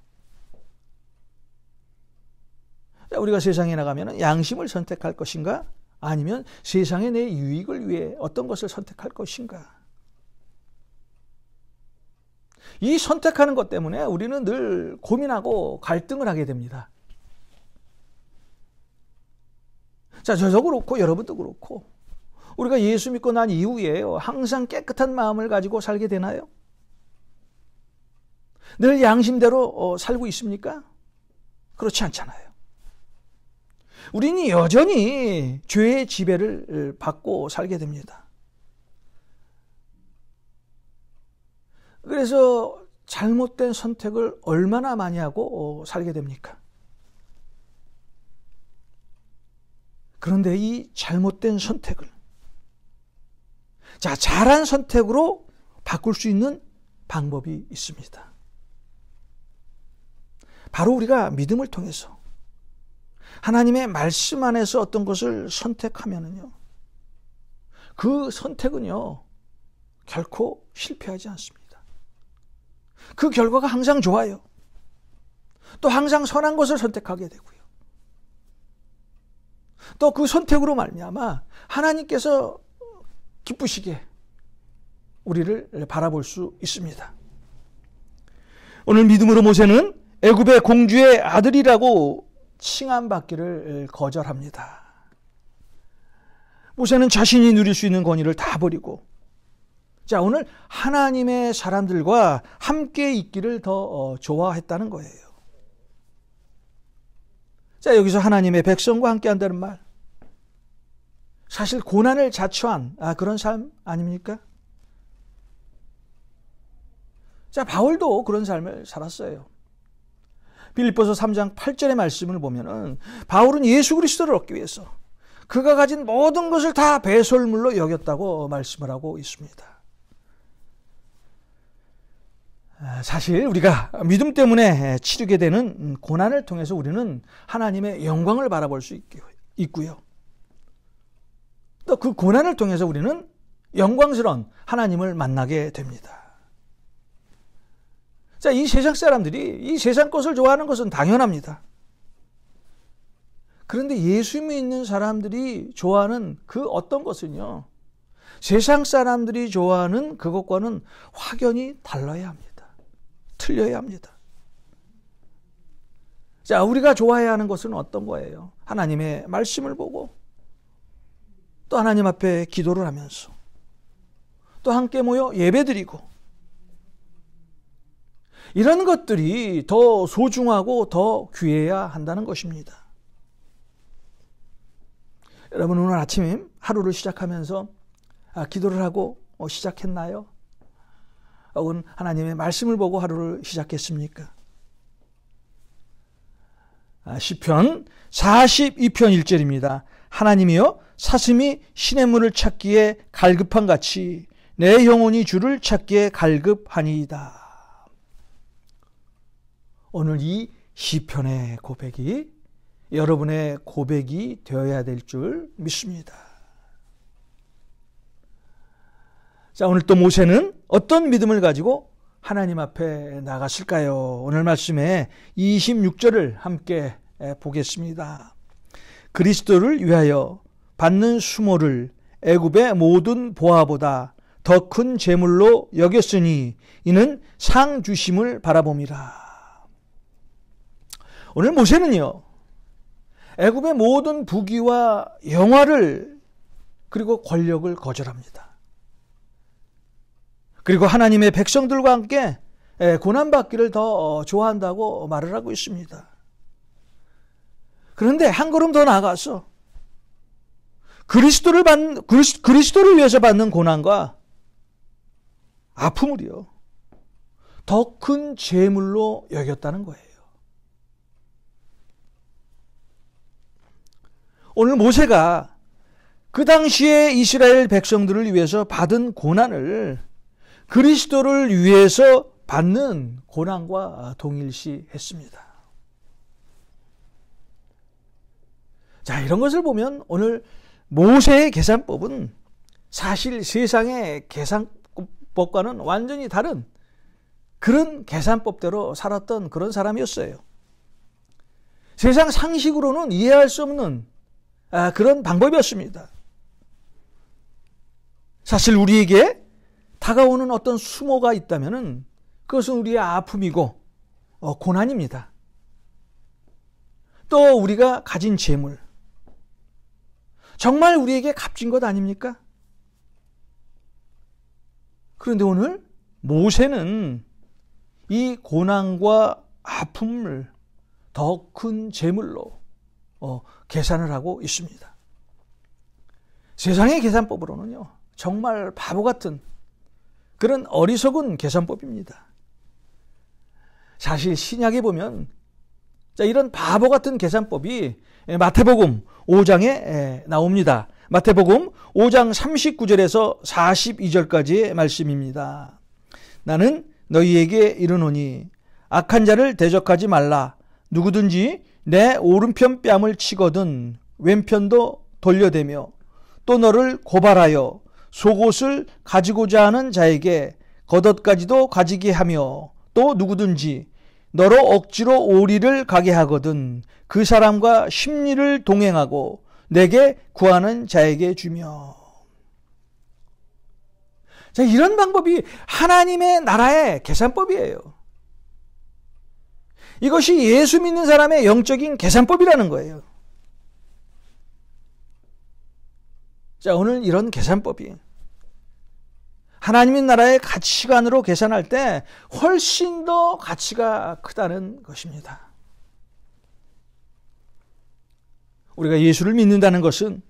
자, 우리가 세상에 나가면 양심을 선택할 것인가, 아니면 세상의 내 유익을 위해 어떤 것을 선택할 것인가. 이 선택하는 것 때문에 우리는 늘 고민하고 갈등을 하게 됩니다. 자, 저도 그렇고 여러분도 그렇고, 우리가 예수 믿고 난 이후에 항상 깨끗한 마음을 가지고 살게 되나요? 늘 양심대로 살고 있습니까? 그렇지 않잖아요. 우리는 여전히 죄의 지배를 받고 살게 됩니다. 그래서 잘못된 선택을 얼마나 많이 하고 살게 됩니까? 그런데 이 잘못된 선택을, 자, 잘한 선택으로 바꿀 수 있는 방법이 있습니다. 바로 우리가 믿음을 통해서 하나님의 말씀 안에서 어떤 것을 선택하면은요, 그 선택은요 결코 실패하지 않습니다. 그 결과가 항상 좋아요. 또 항상 선한 것을 선택하게 되고요. 또 그 선택으로 말미암아 하나님께서 기쁘시게 우리를 바라볼 수 있습니다. 오늘 믿음으로 모세는 애굽의 공주의 아들이라고 칭함받기를 거절합니다. 모세는 자신이 누릴 수 있는 권위를 다 버리고, 자, 오늘 하나님의 사람들과 함께 있기를 더 좋아했다는 거예요. 자, 여기서 하나님의 백성과 함께 한다는 말, 사실 고난을 자초한 그런 삶 아닙니까? 자, 바울도 그런 삶을 살았어요. 빌립보서 3장 8절의 말씀을 보면은 바울은 예수 그리스도를 얻기 위해서 그가 가진 모든 것을 다 배설물로 여겼다고 말씀을 하고 있습니다. 사실 우리가 믿음 때문에 치르게 되는 고난을 통해서 우리는 하나님의 영광을 바라볼 수 있고요. 또 그 고난을 통해서 우리는 영광스러운 하나님을 만나게 됩니다. 자, 이 세상 사람들이 이 세상 것을 좋아하는 것은 당연합니다. 그런데 예수 믿는 사람들이 좋아하는 그 어떤 것은요, 세상 사람들이 좋아하는 그것과는 확연히 달라야 합니다. 틀려야 합니다. 자, 우리가 좋아해야 하는 것은 어떤 거예요? 하나님의 말씀을 보고 또 하나님 앞에 기도를 하면서 또 함께 모여 예배드리고, 이런 것들이 더 소중하고 더 귀해야 한다는 것입니다. 여러분, 오늘 아침 하루를 시작하면서 기도를 하고 시작했나요? 혹은 하나님의 말씀을 보고 하루를 시작했습니까? 시편 42편 1절입니다. 하나님이여, 사슴이 시냇물을 찾기에 갈급한 같이 내 영혼이 주를 찾기에 갈급하니이다. 오늘 이 시편의 고백이 여러분의 고백이 되어야 될 줄 믿습니다. 자, 오늘 또 모세는 어떤 믿음을 가지고 하나님 앞에 나갔을까요? 오늘 말씀에 26절을 함께 보겠습니다. 그리스도를 위하여 받는 수모를 애굽의 모든 보화보다 더 큰 재물로 여겼으니 이는 상 주심을 바라봄이라. 오늘 모세는요, 애굽의 모든 부귀와 영화를 그리고 권력을 거절합니다. 그리고 하나님의 백성들과 함께 고난받기를 더 좋아한다고 말을 하고 있습니다. 그런데 한 걸음 더 나아가서 그리스도를 위해서 받는 고난과 아픔을요, 더 큰 재물로 여겼다는 거예요. 오늘 모세가 그 당시에 이스라엘 백성들을 위해서 받은 고난을 그리스도를 위해서 받는 고난과 동일시했습니다. 자, 이런 것을 보면 오늘 모세의 계산법은 사실 세상의 계산법과는 완전히 다른 그런 계산법대로 살았던 그런 사람이었어요. 세상 상식으로는 이해할 수 없는 그런 방법이었습니다. 사실 우리에게 다가오는 어떤 수모가 있다면 그것은 우리의 아픔이고 고난입니다. 또 우리가 가진 재물, 정말 우리에게 값진 것 아닙니까? 그런데 오늘 모세는 이 고난과 아픔을 더 큰 재물로 계산을 하고 있습니다. 세상의 계산법으로는요, 정말 바보 같은 그런 어리석은 계산법입니다. 사실 신약에 보면 이런 바보 같은 계산법이 마태복음 5장에 나옵니다. 마태복음 5장 39절에서 42절까지의 말씀입니다. 나는 너희에게 이르노니 악한 자를 대적하지 말라. 누구든지 내 오른편 뺨을 치거든 왼편도 돌려대며 또 너를 고발하여 속옷을 가지고자 하는 자에게 겉옷까지도 가지게 하며 또 누구든지 너로 억지로 오리를 가게 하거든 그 사람과 심리를 동행하고 내게 구하는 자에게 주며. 자, 이런 방법이 하나님의 나라의 계산법이에요. 이것이 예수 믿는 사람의 영적인 계산법이라는 거예요. 자, 오늘 이런 계산법이 하나님의 나라의 가치관으로 계산할 때 훨씬 더 가치가 크다는 것입니다. 우리가 예수를 믿는다는 것은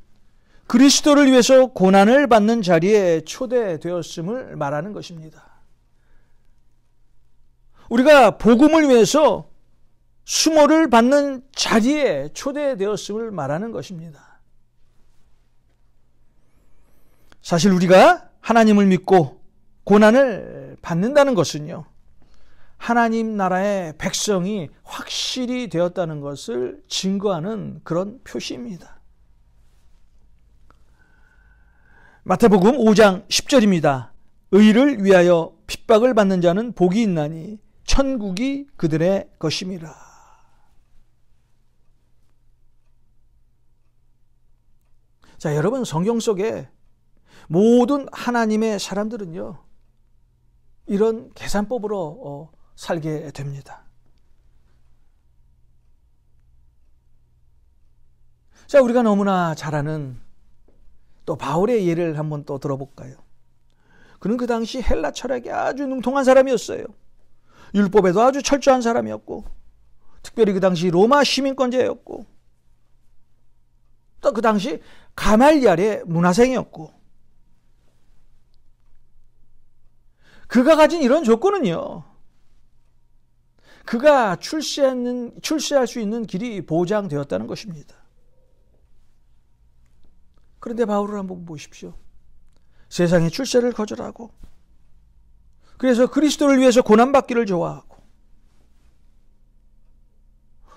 그리스도를 위해서 고난을 받는 자리에 초대되었음을 말하는 것입니다. 우리가 복음을 위해서 수모를 받는 자리에 초대되었음을 말하는 것입니다. 사실 우리가 하나님을 믿고 고난을 받는다는 것은요, 하나님 나라의 백성이 확실히 되었다는 것을 증거하는 그런 표시입니다. 마태복음 5장 10절입니다. 의를 위하여 핍박을 받는 자는 복이 있나니 천국이 그들의 것임이라. 자, 여러분, 성경 속에 모든 하나님의 사람들은요, 이런 계산법으로 살게 됩니다. 자, 우리가 너무나 잘 아는 또 바울의 예를 한번 또 들어볼까요? 그는 그 당시 헬라 철학에 아주 능통한 사람이었어요. 율법에도 아주 철저한 사람이었고, 특별히 그 당시 로마 시민권자였고, 또 그 당시 가말리알의 문화생이었고, 그가 가진 이런 조건은요, 그가 출세할 수 있는 길이 보장되었다는 것입니다. 그런데 바울을 한번 보십시오. 세상의 출세를 거절하고, 그래서 그리스도를 위해서 고난받기를 좋아하고,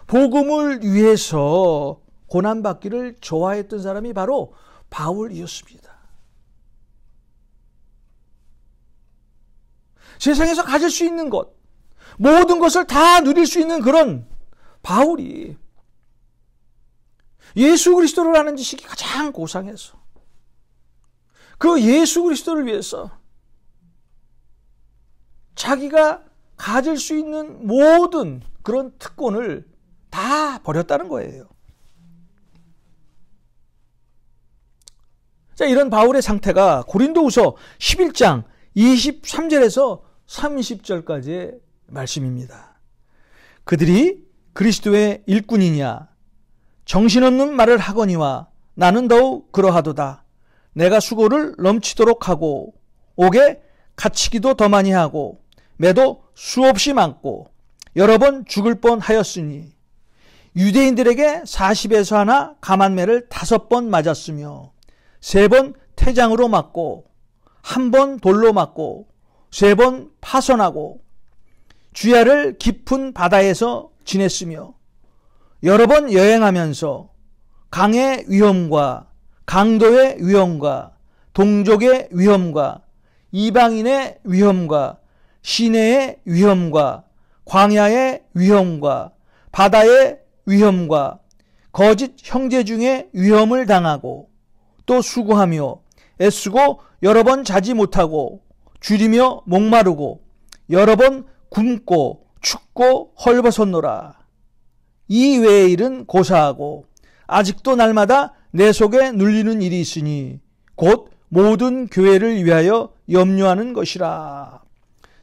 복음을 위해서 고난받기를 좋아했던 사람이 바로 바울이었습니다. 세상에서 가질 수 있는 것, 모든 것을 다 누릴 수 있는 그런 바울이 예수 그리스도를 아는 지식이 가장 고상해서 그 예수 그리스도를 위해서 자기가 가질 수 있는 모든 그런 특권을 다 버렸다는 거예요. 자, 이런 바울의 상태가 고린도후서 11장 23절에서 30절까지의 말씀입니다. 그들이 그리스도의 일꾼이냐 정신없는 말을 하거니와 나는 더욱 그러하도다. 내가 수고를 넘치도록 하고 옥에 갇히기도 더 많이 하고 매도 수없이 많고 여러 번 죽을 뻔하였으니 유대인들에게 40에서 하나 감한매를 5번 맞았으며 3번 태장으로 맞고 1번 돌로 맞고 3번 파선하고 주야를 깊은 바다에서 지냈으며 여러 번 여행하면서 강의 위험과 강도의 위험과 동족의 위험과 이방인의 위험과 시내의 위험과 광야의 위험과 바다의 위험과 거짓 형제 중에 위험을 당하고 또 수고하며 애쓰고 여러 번 자지 못하고 줄이며 목마르고 여러 번 굶고 춥고 헐벗었노라. 이 외의 일은 고사하고 아직도 날마다 내 속에 눌리는 일이 있으니 곧 모든 교회를 위하여 염려하는 것이라.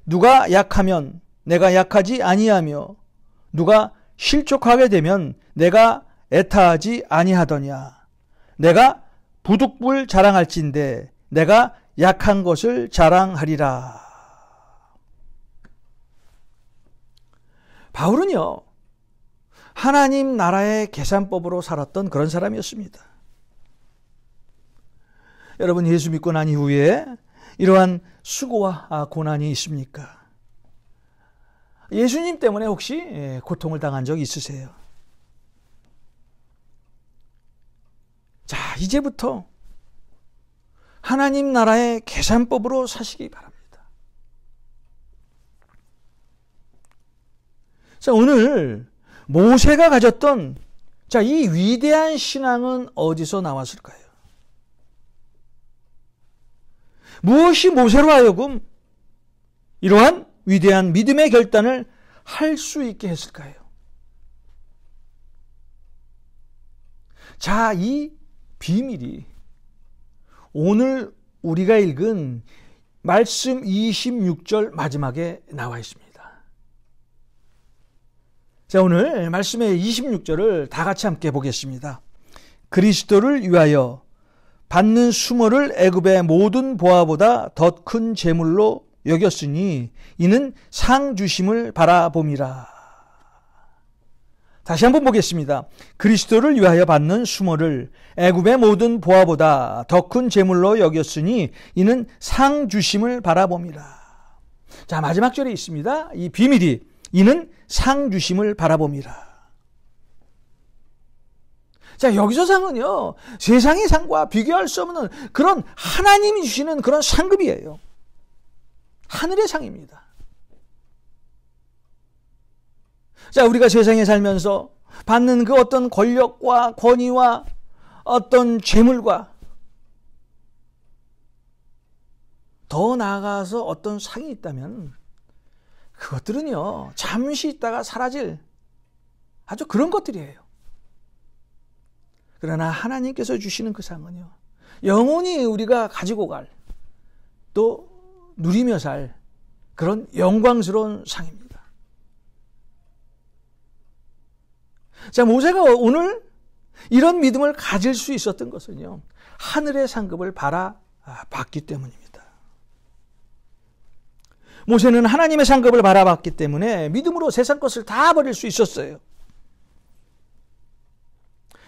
누가 약하면 내가 약하지 아니하며 누가 실족하게 되면 내가 애타하지 아니하더냐. 내가 부득불 자랑할진대 내가 약한 것을 자랑하리라. 바울은요, 하나님 나라의 계산법으로 살았던 그런 사람이었습니다. 여러분, 예수 믿고 난 이후에 이러한 수고와 고난이 있습니까? 예수님 때문에 혹시 고통을 당한 적 있으세요? 자, 이제부터 하나님 나라의 계산법으로 사시기 바랍니다. 자, 오늘 모세가 가졌던 이 위대한 신앙은 어디서 나왔을까요? 무엇이 모세로 하여금 이러한 위대한 믿음의 결단을 할 수 있게 했을까요? 자, 이 비밀이 오늘 우리가 읽은 말씀 26절 마지막에 나와 있습니다. 자, 오늘 말씀의 26절을 다 같이 함께 보겠습니다. 그리스도를 위하여 받는 수모를 애굽의 모든 보화보다 더 큰 재물로 여겼으니 이는 상 주심을 바라봄이라. 다시 한번 보겠습니다. 그리스도를 위하여 받는 수모를 애굽의 모든 보화보다 더 큰 재물로 여겼으니 이는 상 주심을 바라봄이라. 자, 마지막 절에 있습니다. 이 비밀이 이는 상 주심을 바라봄이라. 자, 여기서 상은요, 세상의 상과 비교할 수 없는 그런 하나님이 주시는 그런 상급이에요. 하늘의 상입니다. 자, 우리가 세상에 살면서 받는 그 어떤 권력과 권위와 어떤 재물과 더 나아가서 어떤 상이 있다면 그것들은요, 잠시 있다가 사라질 아주 그런 것들이에요. 그러나 하나님께서 주시는 그 상은요, 영원히 우리가 가지고 갈, 또 누리며 살 그런 영광스러운 상입니다. 자, 모세가 오늘 이런 믿음을 가질 수 있었던 것은요, 하늘의 상급을 바라봤기 때문입니다. 모세는 하나님의 상급을 바라봤기 때문에 믿음으로 세상 것을 다 버릴 수 있었어요.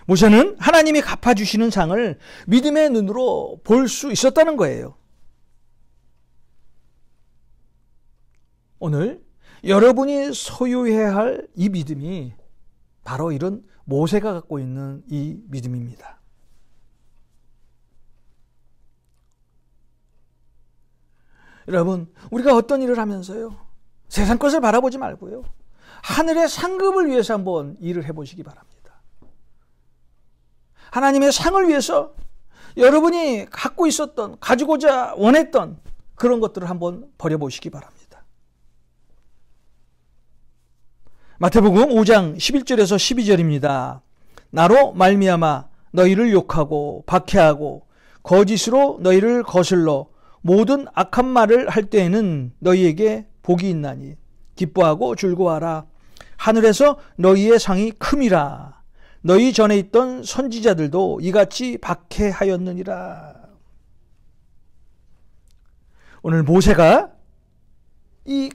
모세는 하나님이 갚아주시는 상을 믿음의 눈으로 볼 수 있었다는 거예요. 오늘 여러분이 소유해야 할 이 믿음이 바로 이런 모세가 갖고 있는 이 믿음입니다. 여러분, 우리가 어떤 일을 하면서요, 세상 것을 바라보지 말고요, 하늘의 상급을 위해서 한번 일을 해보시기 바랍니다. 하나님의 상을 위해서 여러분이 갖고 있었던, 가지고자 원했던 그런 것들을 한번 버려보시기 바랍니다. 마태복음 5장 11절에서 12절입니다. 나로 말미암아 너희를 욕하고 박해하고 거짓으로 너희를 거슬러 모든 악한 말을 할 때에는 너희에게 복이 있나니 기뻐하고 즐거워하라. 하늘에서 너희의 상이 큼이라. 너희 전에 있던 선지자들도 이같이 박해하였느니라. 오늘 모세가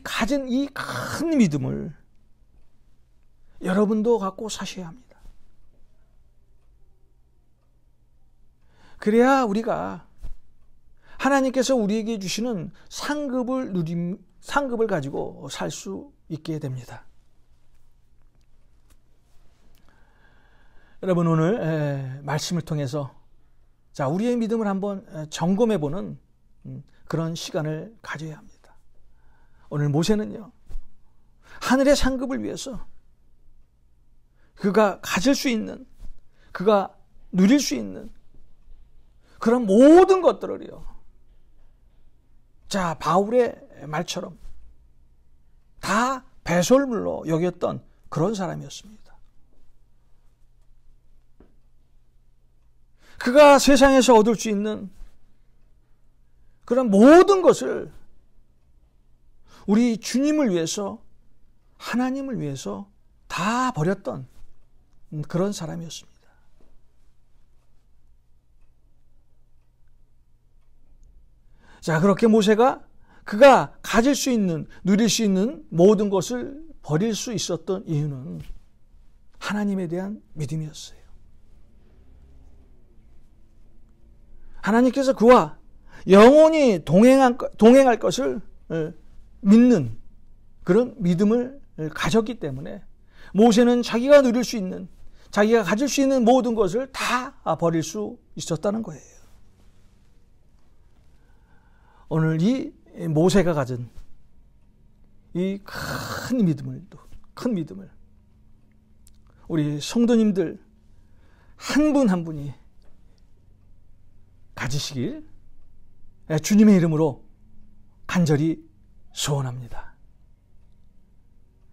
가진 이 큰 믿음을 여러분도 갖고 사셔야 합니다. 그래야 우리가 하나님께서 우리에게 주시는 상급을 가지고 살 수 있게 됩니다. 여러분, 오늘 말씀을 통해서 우리의 믿음을 한번 점검해보는 그런 시간을 가져야 합니다. 오늘 모세는요, 하늘의 상급을 위해서 그가 가질 수 있는, 그가 누릴 수 있는 그런 모든 것들을요, 바울의 말처럼 다 배설물로 여겼던 그런 사람이었습니다. 그가 세상에서 얻을 수 있는 그런 모든 것을 우리 주님을 위해서, 하나님을 위해서 다 버렸던 그런 사람이었습니다. 자, 그렇게 모세가 그가 가질 수 있는, 누릴 수 있는 모든 것을 버릴 수 있었던 이유는 하나님에 대한 믿음이었어요. 하나님께서 그와 영원히 동행할 것을 믿는 그런 믿음을 가졌기 때문에 모세는 자기가 누릴 수 있는, 자기가 가질 수 있는 모든 것을 다 버릴 수 있었다는 거예요. 오늘 이 모세가 가진 이 큰 믿음을 우리 성도님들 한 분 한 분이 가지시길 주님의 이름으로 간절히 소원합니다.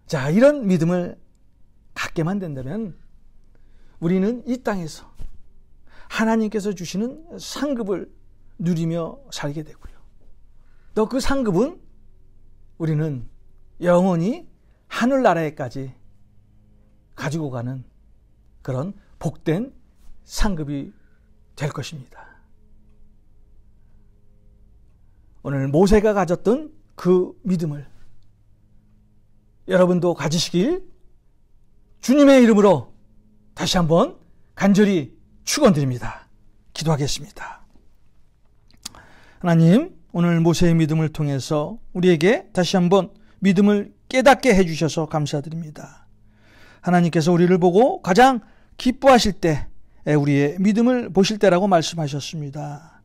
자, 이런 믿음을 갖게만 된다면 우리는 이 땅에서 하나님께서 주시는 상급을 누리며 살게 되고요. 또 그 상급은 우리는 영원히 하늘나라에까지 가지고 가는 그런 복된 상급이 될 것입니다. 오늘 모세가 가졌던 그 믿음을 여러분도 가지시길 주님의 이름으로 다시 한번 간절히 축원드립니다. 기도하겠습니다. 하나님, 오늘 모세의 믿음을 통해서 우리에게 다시 한번 믿음을 깨닫게 해주셔서 감사드립니다. 하나님께서 우리를 보고 가장 기뻐하실 때 우리의 믿음을 보실 때라고 말씀하셨습니다.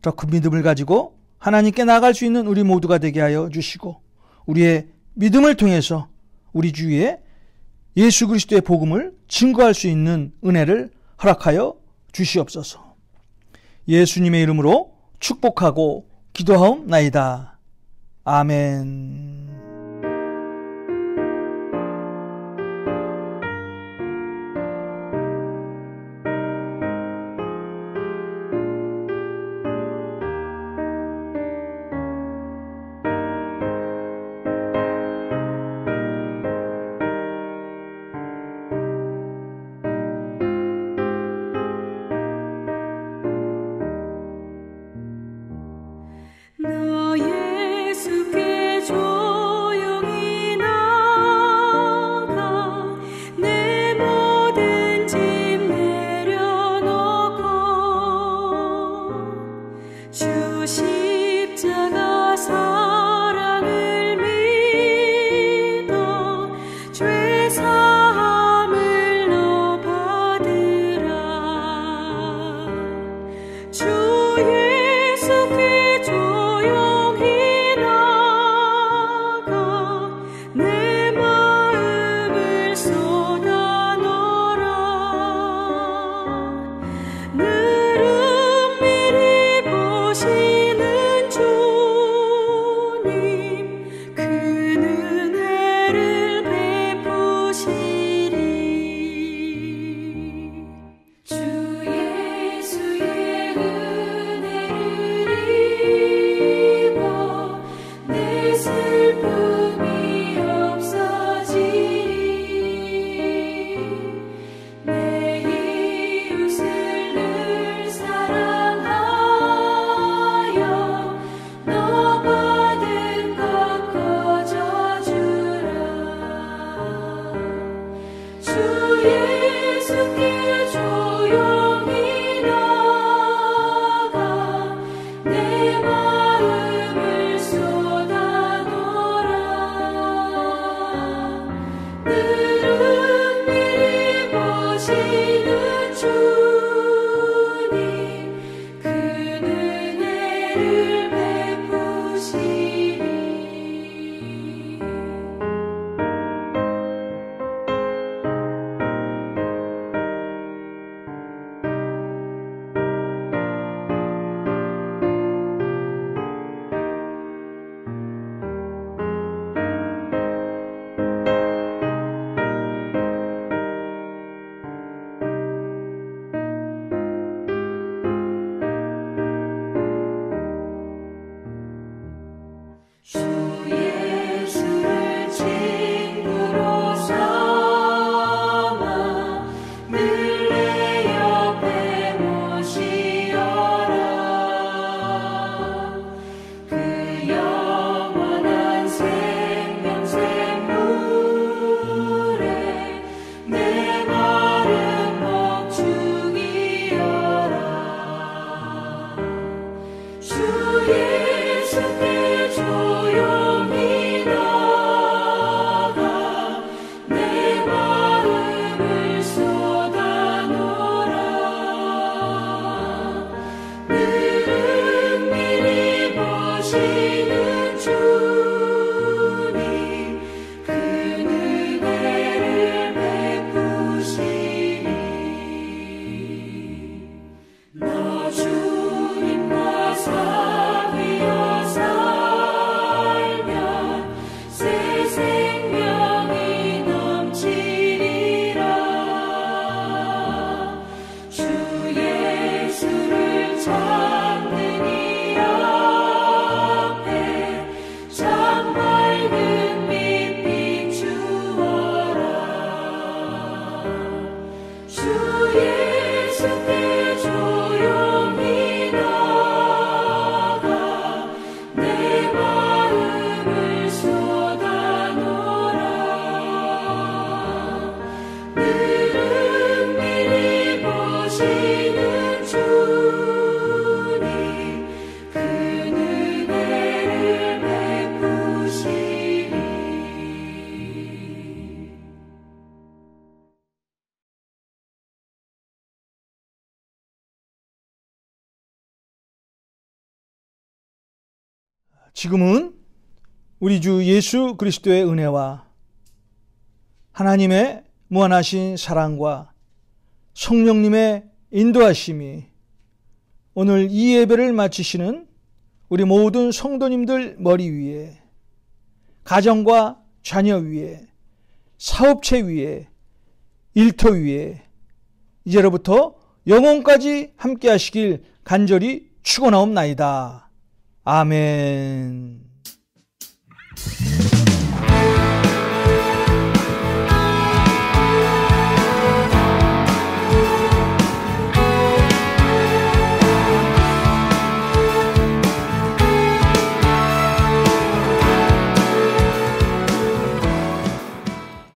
더 큰 믿음을 가지고 하나님께 나아갈 수 있는 우리 모두가 되게 하여 주시고 우리의 믿음을 통해서 우리 주위에 예수 그리스도의 복음을 증거할 수 있는 은혜를 허락하여 주시옵소서. 예수님의 이름으로 축복하고 기도하옵나이다. 아멘. 나 예수께 조용히 나가 내 모든 짐 내려놓고 주 십자가 사랑을 믿어 죄 사함을 너 받으라. 주 예수께 조용히 나가 내 마음을 쏟아 놓으라. 늘 은밀히 보시는 주님 그 은혜를 베푸시리. 주 예수의 은혜를 입어 내 슬픔이 없어지리. 내 이웃을 늘 사랑하여 너 받은 것 거저주라. 주 예수께 조용히 나가 내 마음을 쏟아 놓으라. 늘 은밀히 보시는 주님 그 은혜를 베푸시리. 주 예수를 친구로 삼아 늘 내 옆에 모시어라. 그 영원한 생명샘물에 내 마른 목 죽이어라. 주 예수께 조용히 나가 내 마음을 쏟아 놓으라. 늘 은밀히 보시는 주님 그 은혜를 베푸시리. 너 주님과 사귀어 살면 새 생명이 넘치리라. 주 예수를 찾는 이 앞에 참 밝은 빛 비추어라. 주 예수께 조용히 나가 내 마음을 쏟아 놓으라. 늘 은밀히 보시는 주님 그 은혜를 베푸시리. 지금은 우리 주 예수 그리스도의 은혜와 하나님의 무한하신 사랑과 성령님의 인도하심이 오늘 이 예배를 마치시는 우리 모든 성도님들 머리 위에, 가정과 자녀 위에, 사업체 위에, 일터 위에 이제로부터 영혼까지 함께 하시길 간절히 축원하옵나이다. 아멘.